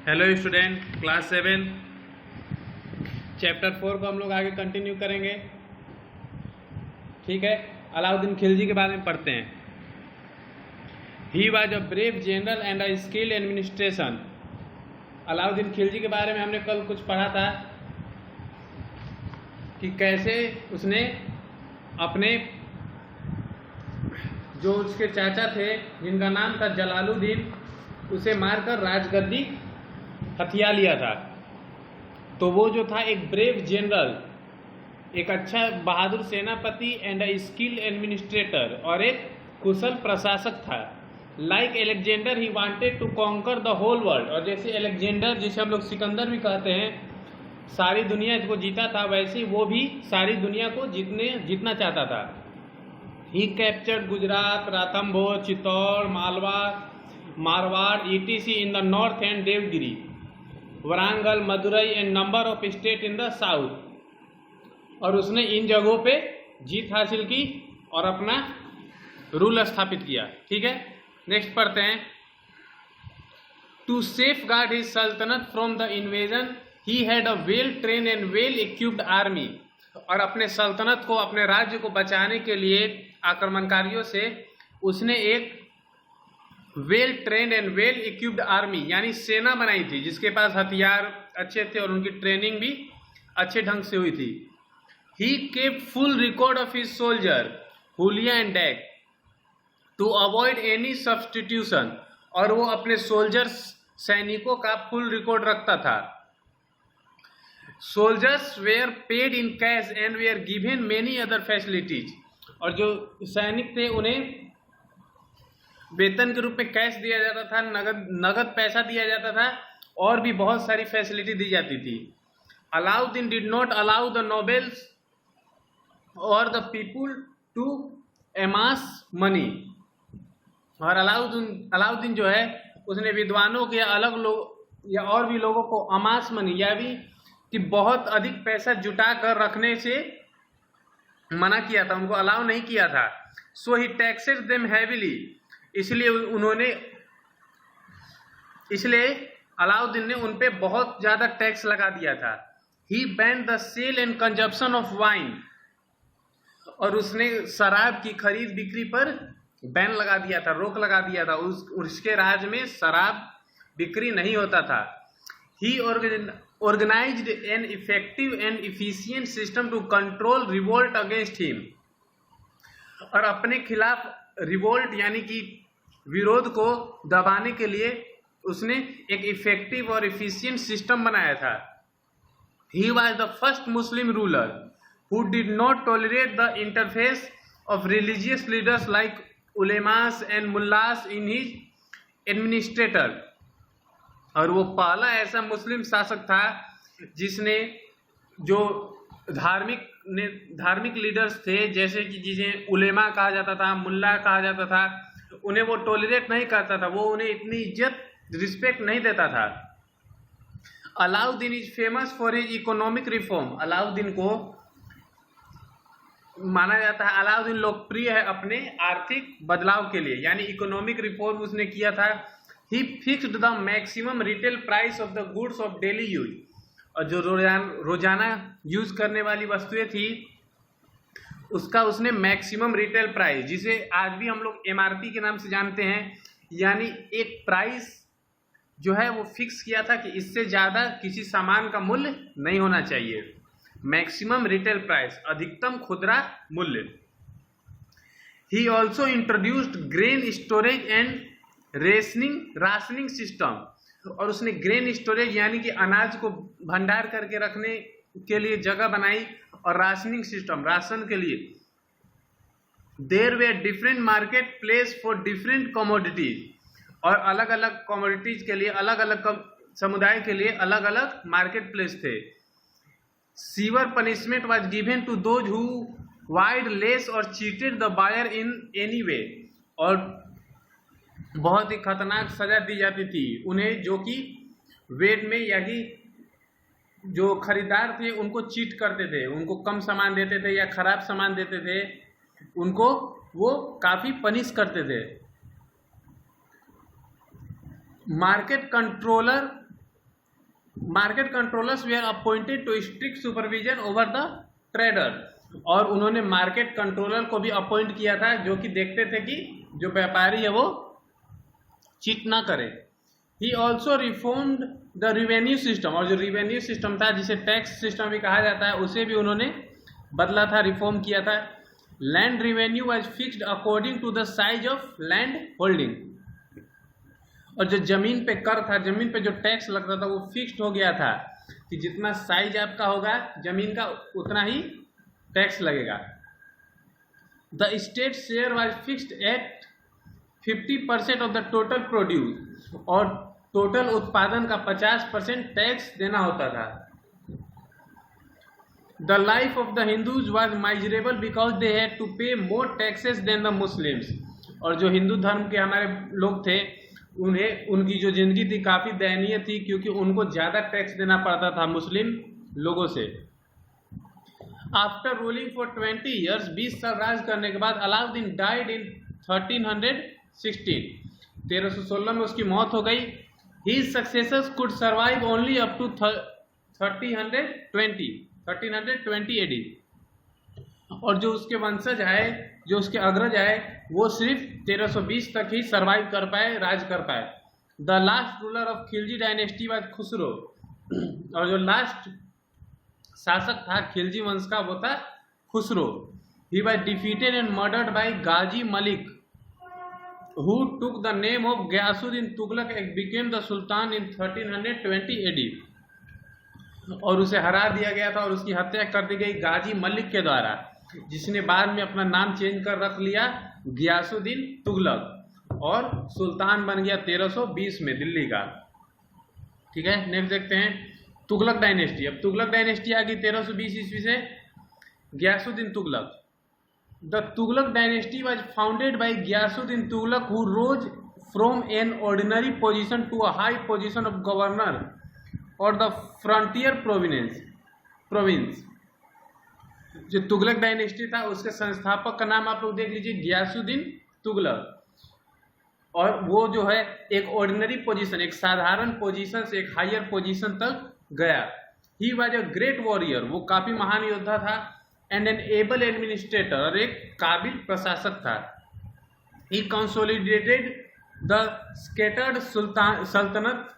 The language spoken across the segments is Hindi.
हेलो स्टूडेंट, क्लास 7 चैप्टर 4 को हम लोग आगे कंटिन्यू करेंगे। ठीक है, अलाउद्दीन खिलजी के बारे में पढ़ते हैं। He was a brave general and a skill administration. Alauddin Khilji के बारे में हमने कल कुछ पढ़ा था कि कैसे उसने अपने जो उसके चाचा थे जिनका नाम था जलालुद्दीन, उसे मारकर राजगद्दी हथिया लिया था। तो वो जो था एक ब्रेव जनरल, एक अच्छा बहादुर सेनापति एंड अ स्किल एडमिनिस्ट्रेटर और एक कुशल प्रशासक था। Like Alexander he wanted to conquer the whole world. और जैसे एलेक्जेंडर, जिसे हम लोग सिकंदर भी कहते हैं, सारी दुनिया को जीता था, वैसे ही वो भी सारी दुनिया को जीतना चाहता था। He captured Gujarat, Ranthambore, Chittor, Malwa, Marwar etc in the north and Devagiri, Warangal, Madurai and number of state in the south. और उसने इन जगहों पे जीत हासिल की और अपना रूल स्थापित किया। ठीक है, नेक्स्ट पढ़ते हैं। टू सेफ गार्ड हिज सल्तनत from the invasion he had a well train and well equipped army. और अपने सल्तनत को, अपने राज्य को बचाने के लिए आक्रमणकारियों से उसने एक well trained and well equipped army यानी सेना बनाई थी, जिसके पास हथियार अच्छे थे और उनकी ट्रेनिंग भी अच्छे ढंग से हुई थी। He kept full record of his soldier huliya and dagh to avoid any substitution. और वो अपने सोल्जर्स, सैनिकों का फुल रिकॉर्ड रखता था। Soldiers were paid in cash and were given many other facilities. और जो सैनिक थे उन्हें वेतन के रूप में कैश दिया जाता था, नगद पैसा दिया जाता था और भी बहुत सारी फैसिलिटी दी जाती थी। Alauddin did not allow the nobles और द पीपुल टू एमास मनी। और अलाउद्दीन जो है उसने विद्वानों के अलग लोग या और भी लोगों को अमास मनी या भी कि बहुत अधिक पैसा जुटा कर रखने से मना किया था, उनको अलाउ नहीं किया था। सो ही टैक्सेस देम हैवीली। इसलिए अलाउद्दीन ने उन पे बहुत ज्यादा टैक्स लगा दिया था। He banned the sale and consumption of wine. और उसने शराब की खरीद बिक्री पर बैन लगा दिया था, रोक लगा दिया था। उसके राज में शराब बिक्री नहीं होता था। ही organized an effective and efficient system to control revolt against him। और अपने खिलाफ रिवोल्ट यानी कि विरोध को दबाने के लिए उसने एक इफेक्टिव और इफिशिएंट सिस्टम बनाया था। He was the first Muslim ruler who did not tolerate the interface of religious leaders like ulemas and mullas in his administrator. और वो पहला ऐसा मुस्लिम शासक था जिसने जो धार्मिक लीडर्स थे, जैसे कि जिन्हें उलेमा कहा जाता था, मुल्ला कहा जाता था, उन्हें वो टॉलरेट नहीं करता था, वो उन्हें इतनी इज्जत रिस्पेक्ट नहीं देता था। Alauddin is famous for his economic reform. Alauddin को माना जाता है, अलाउद्दीन लोकप्रिय है अपने आर्थिक बदलाव के लिए, यानी इकोनॉमिक रिफॉर्म उसने किया था। He fixed the maximum retail price of the goods of daily use. और जो रोजाना यूज करने वाली वस्तुएं थी उसका उसने मैक्सिमम रिटेल प्राइस, जिसे आज भी हम लोग MRP के नाम से जानते हैं, यानी एक प्राइस जो है वो फिक्स किया था कि इससे ज्यादा किसी सामान का मूल्य नहीं होना चाहिए। मैक्सिमम रिटेल प्राइस, अधिकतम खुदरा मूल्य। He also introduced grain storage and rationing system. और उसने ग्रेन स्टोरेज यानी कि अनाज को भंडार करके रखने के लिए जगह बनाई, और राशनिंग सिस्टम, राशन के लिए। There were different market place for different commodities. और अलग अलग कमोडिटीज के लिए, अलग अलग समुदाय के लिए अलग अलग मार्केट प्लेस थे। Severe punishment was given to those who weighed less और cheated the buyer in any way. और बहुत ही खतरनाक सजा दी जाती थी उन्हें, जो कि वेट में या कि जो खरीदार थे उनको चीट करते थे, उनको कम सामान देते थे या खराब सामान देते थे, उनको वो काफी पनिश करते थे। Market controller market controllers were appointed to strict supervision over the trader, और उन्होंने मार्केट कंट्रोलर को भी अपॉइंट किया था जो कि देखते थे कि जो व्यापारी है वो चीट ना करे। He also reformed the revenue system, और जो रिवेन्यू सिस्टम था जिसे टैक्स सिस्टम भी कहा जाता है उसे भी उन्होंने बदला था, रिफॉर्म किया था। Land revenue was fixed according to the size of land holding, और जो जमीन पे कर था, जमीन पे जो टैक्स लगता था वो फिक्स्ड हो गया था कि जितना साइज आपका होगा जमीन का उतना ही टैक्स लगेगा। The state share was fixed at 50% of the total produce, और टोटल उत्पादन का 50% टैक्स देना होता था। The life of the Hindus was miserable because they had to pay more taxes than the Muslims, और जो हिंदू धर्म के हमारे लोग थे उन्हें उनकी जो जिंदगी थी काफ़ी दयनीय थी क्योंकि उनको ज़्यादा टैक्स देना पड़ता था मुस्लिम लोगों से। आफ्टर रूलिंग फॉर 20 ईयर्स, 20 साल राज करने के बाद, अलाउद्दीन डाइड इन 1316, 1316 में उसकी मौत हो गई। His successors could survive only up to 1320 AD, और जो उसके वंशज आए, जो उसके अग्रज आए, वो सिर्फ 1320 तक ही सरवाइव कर पाए, राज कर पाए। The last ruler of Khilji dynasty was Khusro, और जो लास्ट शासक था खिलजी वंश का वो था Khusro. He was defeated and murdered by Ghazi Malik, who took the name of Ghiyasuddin Tughlaq and became the Sultan in 1320 AD, और उसे हरा दिया गया था और उसकी हत्या कर दी गई गाजी मलिक के द्वारा, जिसने बाद में अपना नाम चेंज कर रख लिया गियासुद्दीन तुगलक, और सुल्तान बन गया 1320 में दिल्ली का। ठीक है, नेक्स्ट देखते हैं तुगलक डायनेस्टी। अब तुगलक डायनेस्टी आ गई 1320 ईस्वी से, Ghiyasuddin Tughlaq. The Tughlaq dynasty was founded by Ghiyasuddin Tughlaq, who rose from an ordinary position to a high position of governor or the frontier province। जो तुगलक डायनेस्टी था उसके संस्थापक का नाम आप लोग देख लीजिए, गियासुद्दीन तुगलक, और वो जो है एक ऑर्डिनरी पोजीशन, एक साधारण पोजीशन से एक हायर पोजीशन तक गया। ही वाज अ ग्रेट वॉरियर, वो काफी महान योद्धा था, एंड एन एबल एडमिनिस्ट्रेटर, और एक काबिल प्रशासक था। He consolidated the scattered sultanate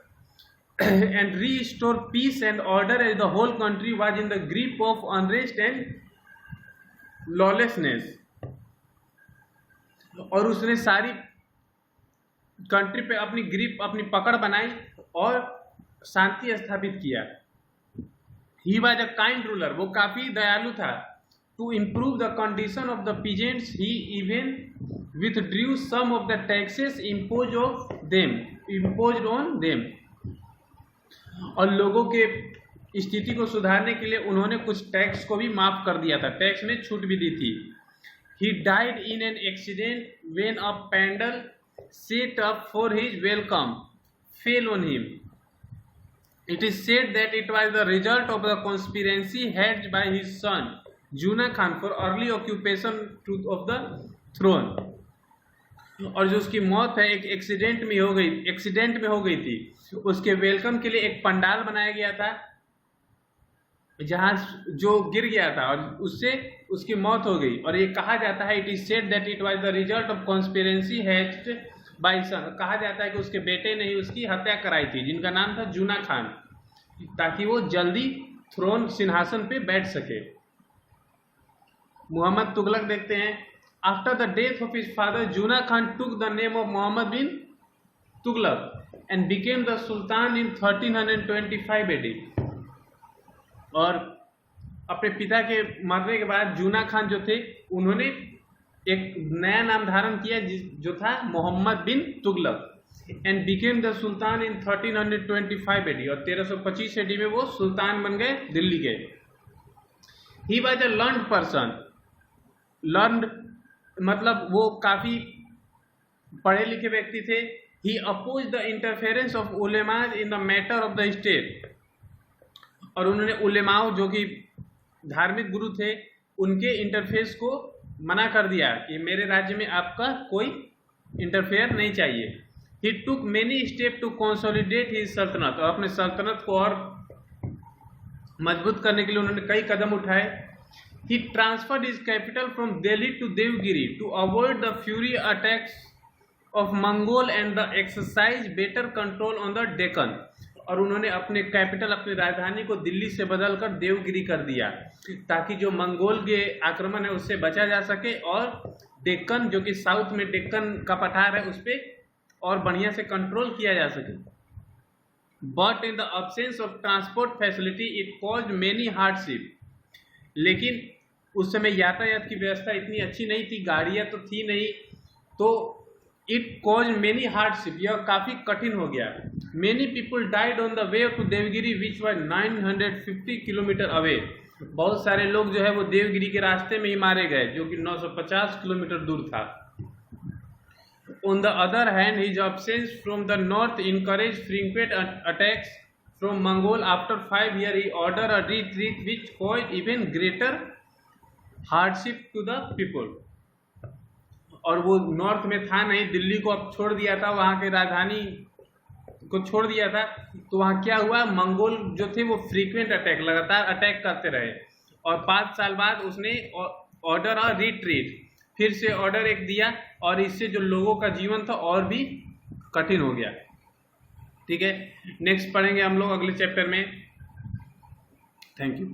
and restore peace and order as the whole country was in the grip of unrest and lawlessness, और उसने सारी कंट्री पे अपनी ग्रिप, अपनी पकड़ बनाई और शांति स्थापित किया। ही वाज अ काइंड रूलर, वो काफी दयालु था। To improve the condition of the peasants, he even withdrew some of the taxes imposed on them, और लोगों के स्थिति को सुधारने के लिए उन्होंने कुछ टैक्स को भी माफ कर दिया था, टैक्स में छूट भी दी थी। He died in an accident when a pandal set up for his welcome fell on him. It is said that it was the result of the conspiracy hatched by his son Juna Khan for early occupation of the throne, और जो उसकी मौत है एक एक्सीडेंट में हो गई थी। उसके वेलकम के लिए एक पंडाल बनाया गया था जहां जो गिर गया था और उससे उसकी मौत हो गई, और ये कहा जाता है, it is said that it was the result of conspiracy hatched by son, कहा जाता है कि उसके बेटे ने ही उसकी हत्या कराई थी जिनका नाम था जूना खान, ताकि वो जल्दी थ्रोन सिंहासन पे बैठ सके। मोहम्मद तुगलक देखते हैं। After the death of his father, Juna Khan took the name of Muhammad bin Tughlaq and became the sultan in 1325 AD, और अपने पिता के मरने के बाद जूना खान जो थे उन्होंने एक नया नाम धारण किया जो था Muhammad bin Tughlaq, and became the sultan in 1325 AD, और 1325 AD में वो सुल्तान बन गए दिल्ली के। He was a learned person, learned मतलब वो काफी पढ़े लिखे व्यक्ति थे। He oppose the interference of उलेमाज in the matter of the state, और उन्होंने उलेमाओं जो कि धार्मिक गुरु थे उनके इंटरफेस को मना कर दिया कि मेरे राज्य में आपका कोई इंटरफेयर नहीं चाहिए। He took many step to consolidate his सल्तनत, और अपने सल्तनत को और मजबूत करने के लिए उन्होंने कई कदम उठाए। He transferred his capital from Delhi to Devagiri to avoid the fury attacks of Mongol and the exercise better control on the Deccan, और उन्होंने अपने कैपिटल, अपनी राजधानी को दिल्ली से बदलकर देवगिरी कर दिया ताकि जो मंगोल के आक्रमण है उससे बचा जा सके, और डेक्कन जो कि साउथ में डेक्कन का पठार है उस पर और बढ़िया से कंट्रोल किया जा सके। But in the absence of transport facility it caused many hardship, लेकिन उस समय यातायात की व्यवस्था इतनी अच्छी नहीं थी, गाड़ियां तो थी नहीं, तो इट कॉज मेनी हार्डशिप, यह काफ़ी कठिन हो गया। Many people died on the way to Devagiri which was 950 kilometre away, बहुत सारे लोग जो है वो देवगिरी के रास्ते में ही मारे गए जो कि 950 किलोमीटर दूर था। On the other hand his absence from the north encourage frequent attacks from Mongol. After 5 years he order a retreat which cause even greater hardship to the people, और वो नॉर्थ में था नहीं, दिल्ली को अब छोड़ दिया था, वहाँ के राजधानी को छोड़ दिया था, तो वहाँ क्या हुआ, मंगोल जो थे वो फ्रीक्वेंट अटैक, लगातार अटैक करते रहे, और 5 साल बाद उसने ऑर्डर और रिट्रीट, फिर से ऑर्डर एक दिया, और इससे जो लोगों का जीवन था और भी कठिन हो गया। ठीक है, नेक्स्ट पढ़ेंगे हम लोग अगले चैप्टर में। Thank you.